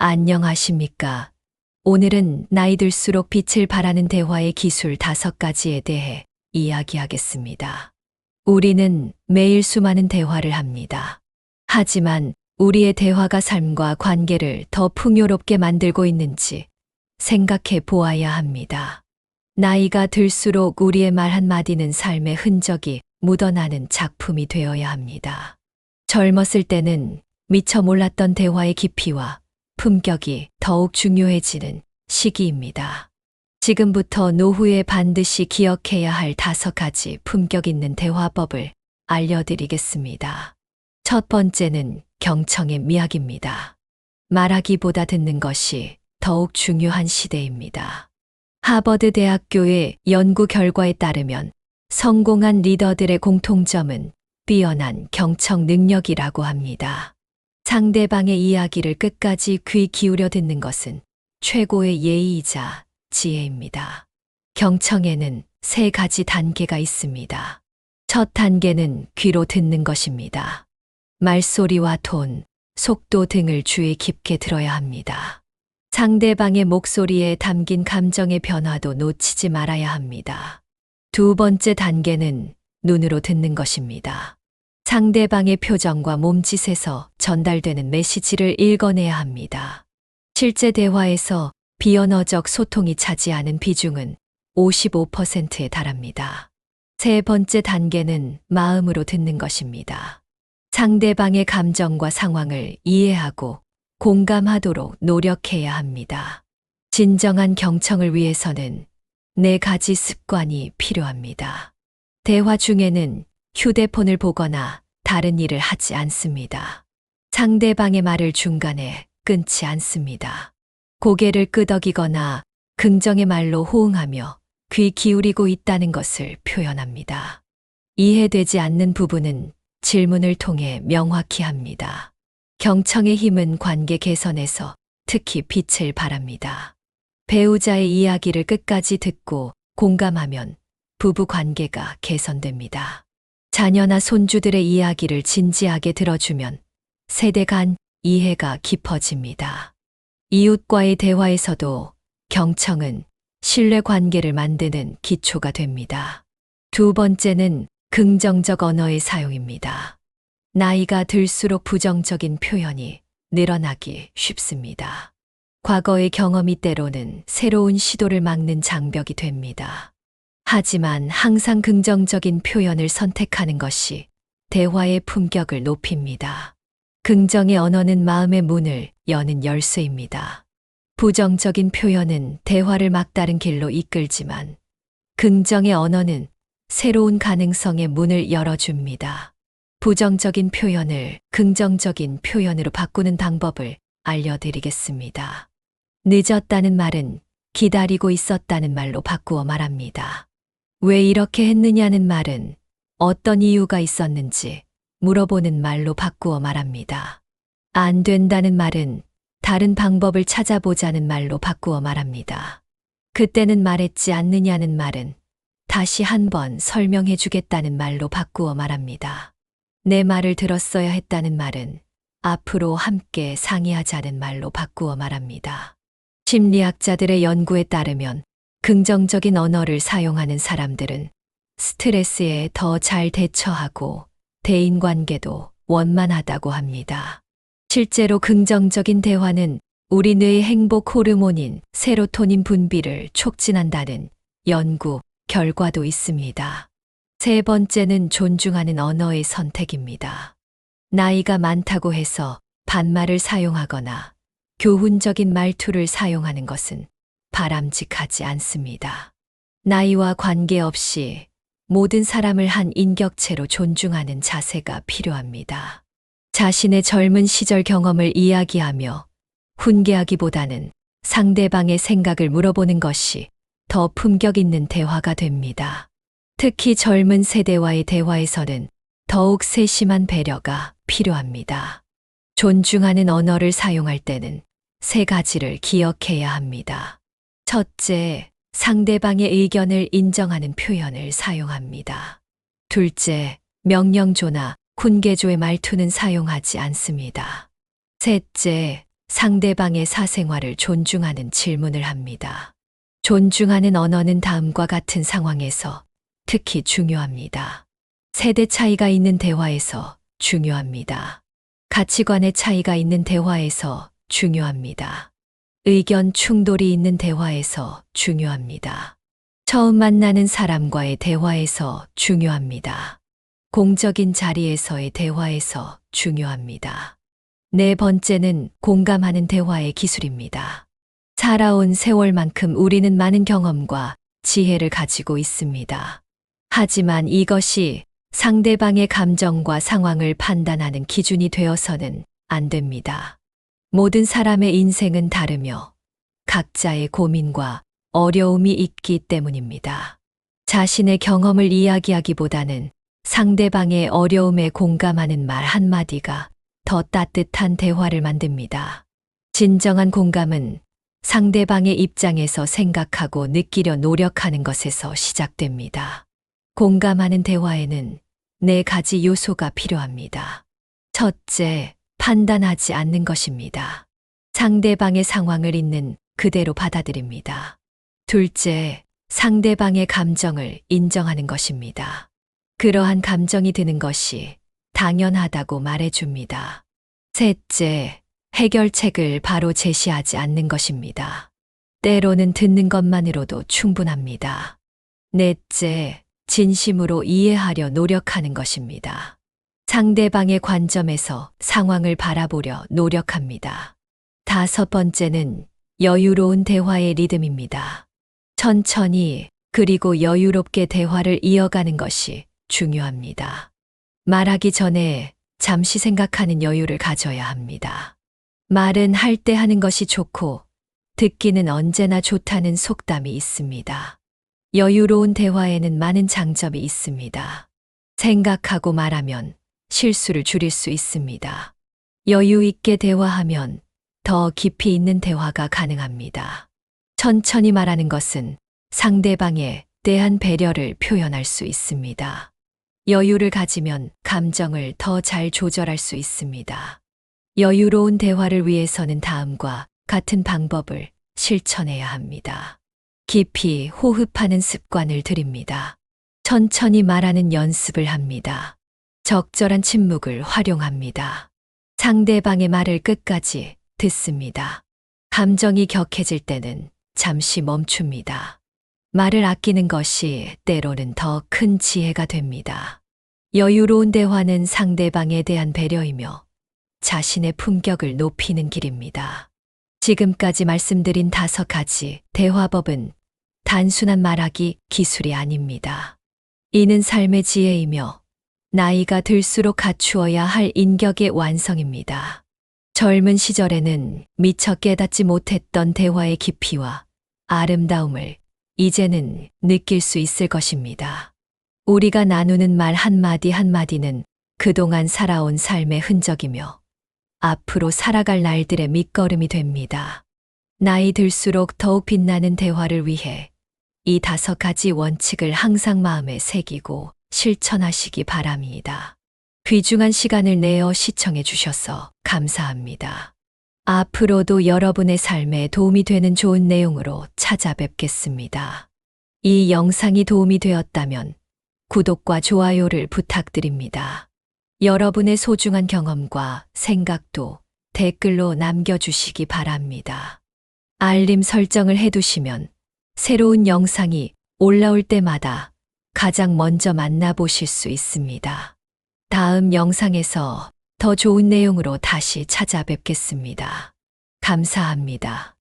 안녕하십니까. 오늘은 나이 들수록 빛을 발하는 대화의 기술 5가지에 대해 이야기하겠습니다. 우리는 매일 수많은 대화를 합니다. 하지만 우리의 대화가 삶과 관계를 더 풍요롭게 만들고 있는지 생각해 보아야 합니다. 나이가 들수록 우리의 말 한마디는 삶의 흔적이 묻어나는 작품이 되어야 합니다. 젊었을 때는 미처 몰랐던 대화의 깊이와 품격이 더욱 중요해지는 시기입니다. 지금부터 노후에 반드시 기억해야 할 5가지 품격 있는 대화법을 알려드리겠습니다. 첫 번째는 경청의 미학입니다. 말하기보다 듣는 것이 더욱 중요한 시대입니다. 하버드 대학교의 연구 결과에 따르면 성공한 리더들의 공통점은 뛰어난 경청 능력이라고 합니다. 상대방의 이야기를 끝까지 귀 기울여 듣는 것은 최고의 예의이자 지혜입니다. 경청에는 3가지 단계가 있습니다. 첫 단계는 귀로 듣는 것입니다. 말소리와 톤, 속도 등을 주의 깊게 들어야 합니다. 상대방의 목소리에 담긴 감정의 변화도 놓치지 말아야 합니다. 두 번째 단계는 눈으로 듣는 것입니다. 상대방의 표정과 몸짓에서 전달되는 메시지를 읽어내야 합니다. 실제 대화에서 비언어적 소통이 차지하는 비중은 55%에 달합니다. 세 번째 단계는 마음으로 듣는 것입니다. 상대방의 감정과 상황을 이해하고 공감하도록 노력해야 합니다. 진정한 경청을 위해서는 4가지 습관이 필요합니다. 대화 중에는 휴대폰을 보거나 다른 일을 하지 않습니다. 상대방의 말을 중간에 끊지 않습니다. 고개를 끄덕이거나 긍정의 말로 호응하며 귀 기울이고 있다는 것을 표현합니다. 이해되지 않는 부분은 질문을 통해 명확히 합니다. 경청의 힘은 관계 개선에서 특히 빛을 발합니다. 배우자의 이야기를 끝까지 듣고 공감하면 부부 관계가 개선됩니다. 자녀나 손주들의 이야기를 진지하게 들어주면 세대 간 이해가 깊어집니다. 이웃과의 대화에서도 경청은 신뢰 관계를 만드는 기초가 됩니다. 두 번째는 긍정적 언어의 사용입니다. 나이가 들수록 부정적인 표현이 늘어나기 쉽습니다. 과거의 경험이 때로는 새로운 시도를 막는 장벽이 됩니다. 하지만 항상 긍정적인 표현을 선택하는 것이 대화의 품격을 높입니다. 긍정의 언어는 마음의 문을 여는 열쇠입니다. 부정적인 표현은 대화를 막다른 길로 이끌지만 긍정의 언어는 새로운 가능성의 문을 열어줍니다. 부정적인 표현을 긍정적인 표현으로 바꾸는 방법을 알려드리겠습니다. 늦었다는 말은 기다리고 있었다는 말로 바꾸어 말합니다. 왜 이렇게 했느냐는 말은 어떤 이유가 있었는지 물어보는 말로 바꾸어 말합니다. 안 된다는 말은 다른 방법을 찾아보자는 말로 바꾸어 말합니다. 그때는 말했지 않느냐는 말은 다시 한번 설명해 주겠다는 말로 바꾸어 말합니다. 내 말을 들었어야 했다는 말은 앞으로 함께 상의하자는 말로 바꾸어 말합니다. 심리학자들의 연구에 따르면 긍정적인 언어를 사용하는 사람들은 스트레스에 더 잘 대처하고 대인관계도 원만하다고 합니다. 실제로 긍정적인 대화는 우리 뇌의 행복 호르몬인 세로토닌 분비를 촉진한다는 연구 결과도 있습니다. 세 번째는 존중하는 언어의 선택입니다. 나이가 많다고 해서 반말을 사용하거나 교훈적인 말투를 사용하는 것은 바람직하지 않습니다. 나이와 관계없이 모든 사람을 한 인격체로 존중하는 자세가 필요합니다. 자신의 젊은 시절 경험을 이야기하며 훈계하기보다는 상대방의 생각을 물어보는 것이 더 품격 있는 대화가 됩니다. 특히 젊은 세대와의 대화에서는 더욱 세심한 배려가 필요합니다. 존중하는 언어를 사용할 때는 3가지를 기억해야 합니다. 첫째, 상대방의 의견을 인정하는 표현을 사용합니다. 둘째, 명령조나 훈계조의 말투는 사용하지 않습니다. 셋째, 상대방의 사생활을 존중하는 질문을 합니다. 존중하는 언어는 다음과 같은 상황에서 특히 중요합니다. 세대 차이가 있는 대화에서 중요합니다. 가치관의 차이가 있는 대화에서 중요합니다. 의견 충돌이 있는 대화에서 중요합니다. 처음 만나는 사람과의 대화에서 중요합니다. 공적인 자리에서의 대화에서 중요합니다. 네 번째는 공감하는 대화의 기술입니다. 살아온 세월만큼 우리는 많은 경험과 지혜를 가지고 있습니다. 하지만 이것이 상대방의 감정과 상황을 판단하는 기준이 되어서는 안 됩니다. 모든 사람의 인생은 다르며 각자의 고민과 어려움이 있기 때문입니다. 자신의 경험을 이야기하기보다는 상대방의 어려움에 공감하는 말 한마디가 더 따뜻한 대화를 만듭니다. 진정한 공감은 상대방의 입장에서 생각하고 느끼려 노력하는 것에서 시작됩니다. 공감하는 대화에는 네 가지 요소가 필요합니다. 첫째, 판단하지 않는 것입니다. 상대방의 상황을 있는 그대로 받아들입니다. 둘째, 상대방의 감정을 인정하는 것입니다. 그러한 감정이 드는 것이 당연하다고 말해줍니다. 셋째, 해결책을 바로 제시하지 않는 것입니다. 때로는 듣는 것만으로도 충분합니다. 넷째, 진심으로 이해하려 노력하는 것입니다. 상대방의 관점에서 상황을 바라보려 노력합니다. 다섯 번째는 여유로운 대화의 리듬입니다. 천천히 그리고 여유롭게 대화를 이어가는 것이 중요합니다. 말하기 전에 잠시 생각하는 여유를 가져야 합니다. 말은 할 때 하는 것이 좋고 듣기는 언제나 좋다는 속담이 있습니다. 여유로운 대화에는 많은 장점이 있습니다. 생각하고 말하면 실수를 줄일 수 있습니다. 여유 있게 대화하면 더 깊이 있는 대화가 가능합니다. 천천히 말하는 것은 상대방에 대한 배려를 표현할 수 있습니다. 여유를 가지면 감정을 더 잘 조절할 수 있습니다. 여유로운 대화를 위해서는 다음과 같은 방법을 실천해야 합니다. 깊이 호흡하는 습관을 들입니다. 천천히 말하는 연습을 합니다. 적절한 침묵을 활용합니다. 상대방의 말을 끝까지 듣습니다. 감정이 격해질 때는 잠시 멈춥니다. 말을 아끼는 것이 때로는 더 큰 지혜가 됩니다. 여유로운 대화는 상대방에 대한 배려이며 자신의 품격을 높이는 길입니다. 지금까지 말씀드린 5가지 대화법은 단순한 말하기 기술이 아닙니다. 이는 삶의 지혜이며 나이가 들수록 갖추어야 할 인격의 완성입니다. 젊은 시절에는 미처 깨닫지 못했던 대화의 깊이와 아름다움을 이제는 느낄 수 있을 것입니다. 우리가 나누는 말 한마디 한마디는 그동안 살아온 삶의 흔적이며 앞으로 살아갈 날들의 밑거름이 됩니다. 나이 들수록 더욱 빛나는 대화를 위해 이 5가지 원칙을 항상 마음에 새기고 실천하시기 바랍니다. 귀중한 시간을 내어 시청해 주셔서 감사합니다. 앞으로도 여러분의 삶에 도움이 되는 좋은 내용으로 찾아뵙겠습니다. 이 영상이 도움이 되었다면 구독과 좋아요를 부탁드립니다. 여러분의 소중한 경험과 생각도 댓글로 남겨주시기 바랍니다. 알림 설정을 해두시면 새로운 영상이 올라올 때마다 가장 먼저 만나보실 수 있습니다. 다음 영상에서 더 좋은 내용으로 다시 찾아뵙겠습니다. 감사합니다.